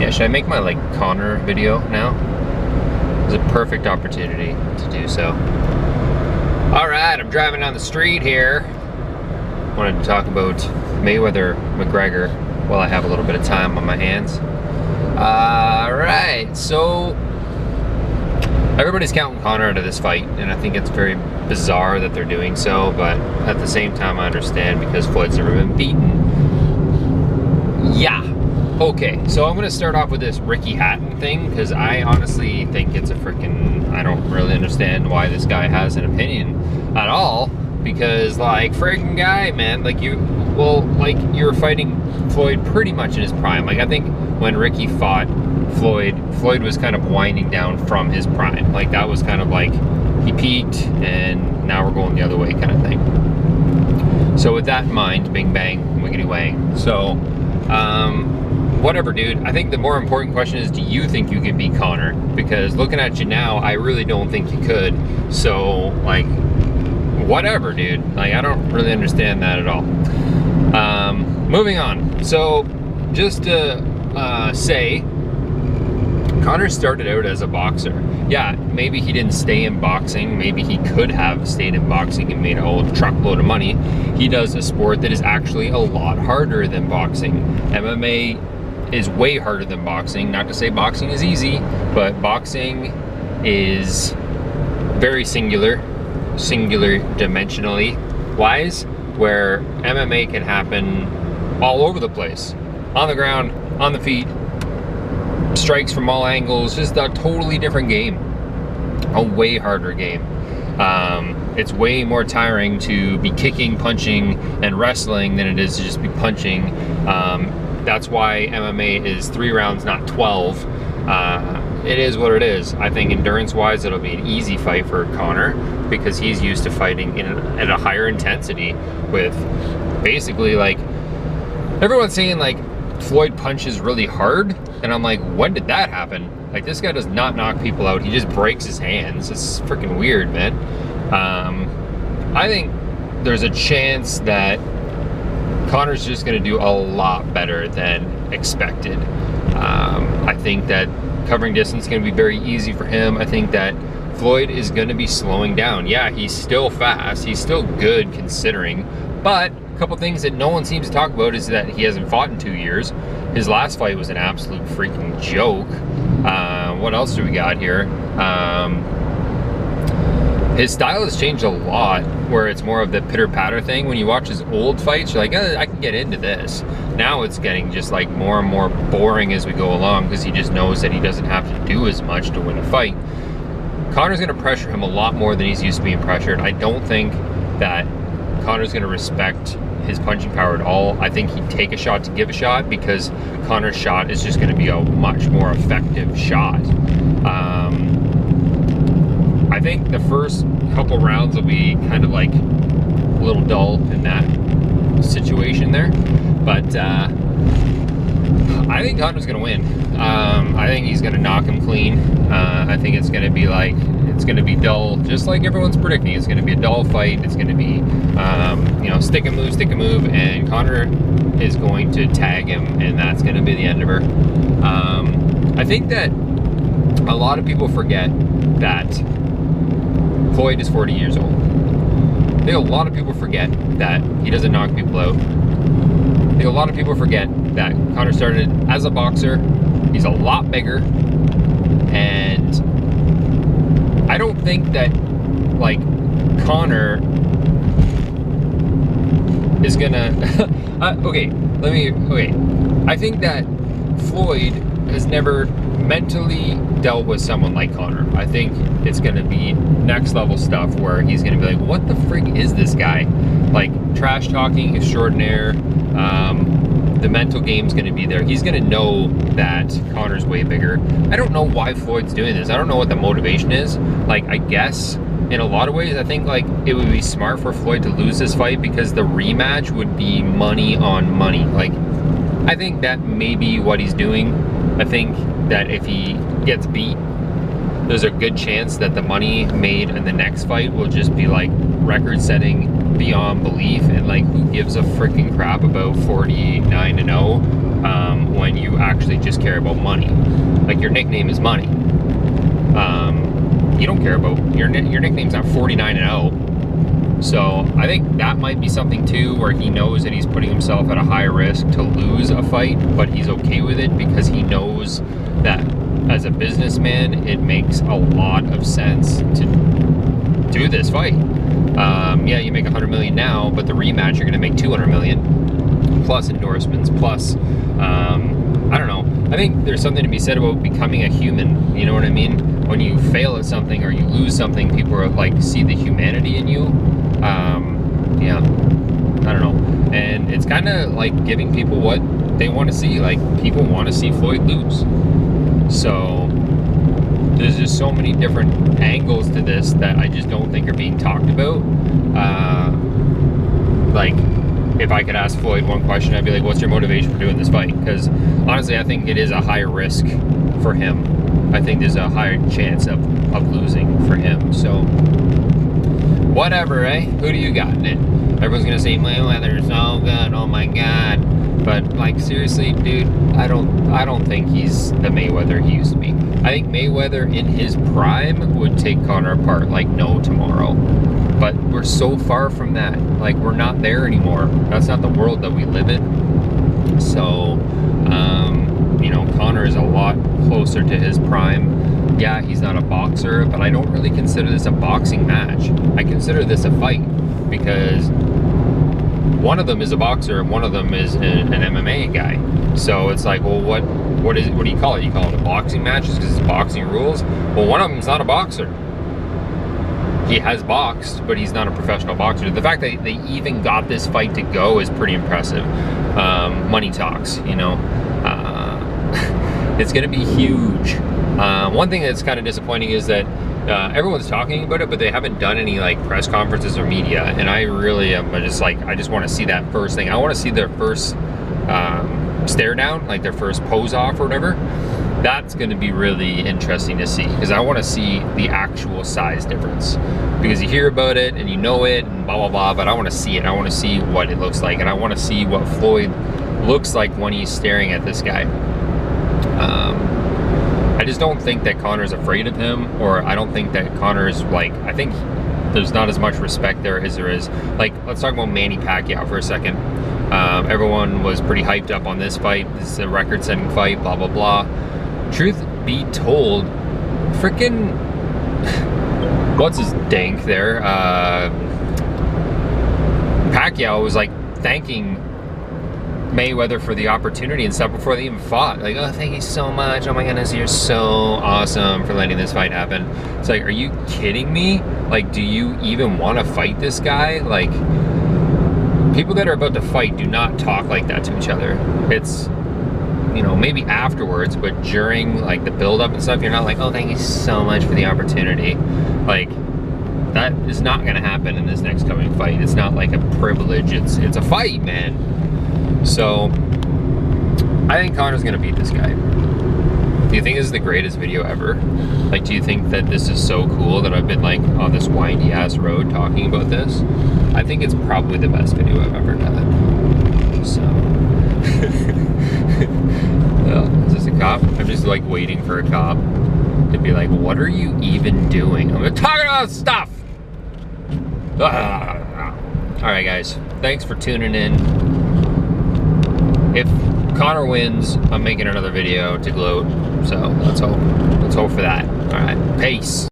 Yeah, should I make my like Conor video now? It's a perfect opportunity to do so. All right, I'm driving down the street here. Wanted to talk about Mayweather McGregor while I have a little bit of time on my hands. All right, so everybody's counting Conor out of this fight, and I think it's very bizarre that they're doing so, but at the same time I understand because Floyd's never been beaten. Yeah. Okay, so I'm gonna start off with this Ricky Hatton thing because I honestly think it's a freaking, I don't really understand why this guy has an opinion at all, because like freaking guy, man, like you're fighting Floyd pretty much in his prime. Like I think when Ricky fought Floyd was kind of winding down from his prime. Like that was kind of like he peaked and now we're going the other way kind of thing. So with that in mind, bing bang, wiggity wang. So whatever, dude. I think the more important question is, do you think you can beat Conor? Because looking at you now, I really don't think you could. So, like, whatever, dude. Like, I don't really understand that at all. Moving on. So, just to say, Conor started out as a boxer. Yeah, maybe he didn't stay in boxing. Maybe he could have stayed in boxing and made a whole truckload of money. He does a sport that is actually a lot harder than boxing. MMA is way harder than boxing. Not to say boxing is easy, but boxing is very singular dimensionally wise, where MMA can happen all over the place. On the ground, on the feet, strikes from all angles, just a totally different game. A way harder game. It's way more tiring to be kicking, punching, and wrestling than it is to just be punching. That's why MMA is 3 rounds, not 12. It is what it is. I think endurance-wise, it'll be an easy fight for Conor because he's used to fighting at a higher intensity with basically like, everyone's saying like Floyd punches really hard, and I'm like, when did that happen? Like this guy does not knock people out, he just breaks his hands. It's freaking weird, man. I think there's a chance that Conor's just gonna do a lot better than expected. I think that covering distance is gonna be very easy for him. I think that Floyd is gonna be slowing down. Yeah, he's still fast, he's still good considering, but a couple things that no one seems to talk about is that he hasn't fought in 2 years. His last fight was an absolute freaking joke. What else do we got here? His style has changed a lot, where it's more of the pitter-patter thing. When you watch his old fights, you're like, oh, I can get into this. Now it's getting just like more and more boring as we go along because he just knows that he doesn't have to do as much to win a fight. Conor's gonna pressure him a lot more than he's used to being pressured. I don't think that Conor's gonna respect his punching power at all. I think he'd take a shot to give a shot because Conor's shot is just gonna be a much more effective shot. I think the first couple rounds will be kind of like a little dull in that situation there, but I think Conor's gonna win. I think he's gonna knock him clean. I think it's gonna be like, it's gonna be dull, just like everyone's predicting. It's gonna be a dull fight. It's gonna be, you know, stick and move, and Conor is going to tag him, and that's gonna be the end of her. I think that a lot of people forget that Floyd is 40 years old. I think a lot of people forget that he doesn't knock people out. I think a lot of people forget that Conor started as a boxer. He's a lot bigger, and I don't think that like Conor is gonna I think that Floyd has never mentally dealt with someone like Conor. I think it's gonna be next level stuff where he's gonna be like, what the frig is this guy? Like trash talking extraordinaire. The mental game's gonna be there. He's gonna know that Conor's way bigger. I don't know why Floyd's doing this. I don't know what the motivation is. Like, I guess in a lot of ways, I think like it would be smart for Floyd to lose this fight because the rematch would be money on money. Like, I think that may be what he's doing. I think that if he gets beat, there's a good chance that the money made in the next fight will just be like record-setting beyond belief, and like, who gives a freaking crap about 49-0 when you actually just care about money? Like, your nickname is money. You don't care about your nickname's not 49-0. So I think that might be something too, where he knows that he's putting himself at a high risk to lose a fight, but he's okay with it because he knows that as a businessman, it makes a lot of sense to do this fight. Yeah, you make 100 million now, but the rematch you're gonna make 200 million, plus endorsements, plus I don't know. I think there's something to be said about becoming a human. You know what I mean? When you fail at something or you lose something, people are like, see the humanity in you. Yeah, I don't know. And it's kind of like giving people what they want to see. Like, people want to see Floyd lose. So there's just so many different angles to this that I just don't think are being talked about. Like, if I could ask Floyd one question, I'd be like, what's your motivation for doing this fight? Because honestly, I think it is a higher risk for him. I think there's a higher chance of losing for him. So whatever, eh? Who do you got in it? Everyone's gonna say Mayweather is so good, oh my god. But like, seriously, dude, I don't think he's the Mayweather he used to be. I think Mayweather in his prime would take Conor apart like no tomorrow. But we're so far from that. Like, we're not there anymore. That's not the world that we live in. So, you know, Conor is a lot closer to his prime. Yeah, he's not a boxer, but I don't really consider this a boxing match. I consider this a fight because one of them is a boxer and one of them is an MMA guy. So it's like, well, what do you call it? You call it a boxing match just because it's boxing rules? Well, one of them's not a boxer. He has boxed, but he's not a professional boxer. The fact that they even got this fight to go is pretty impressive. Money talks, you know. It's gonna be huge. One thing that's kind of disappointing is that everyone's talking about it, but they haven't done any like press conferences or media. And I really am just like, I just want to see that first thing. I want to see their first stare down, like their first pose off or whatever. That's going to be really interesting to see, because I want to see the actual size difference. Because you hear about it and you know it and blah blah blah, but I want to see it. I want to see what it looks like, and I want to see what Floyd looks like when he's staring at this guy. I just don't think that Conor's afraid of him, or I don't think that Conor's like, I think there's not as much respect there as there is. Like, let's talk about Manny Pacquiao for a second. Everyone was pretty hyped up on this fight. This is a record-setting fight, blah blah blah. Truth be told, freaking what's his dank there? Pacquiao was like thanking Mayweather for the opportunity and stuff before they even fought. Like, oh, thank you so much. Oh my goodness, you're so awesome for letting this fight happen. It's like, are you kidding me? Like, do you even want to fight this guy? Like, people that are about to fight do not talk like that to each other. It's, you know, maybe afterwards, but during like the build-up and stuff, you're not like, oh, thank you so much for the opportunity. Like, that is not gonna happen in this next coming fight. It's not like a privilege, it's a fight, man. So I think Conor's gonna beat this guy. Do you think this is the greatest video ever? Like, do you think that this is so cool that I've been like on this windy ass road talking about this? I think it's probably the best video I've ever done. So is this a cop? I'm just like waiting for a cop to be like, what are you even doing? I'm talking about stuff. Alright guys, thanks for tuning in. If Conor wins, I'm making another video to gloat. So let's hope for that. Alright, peace.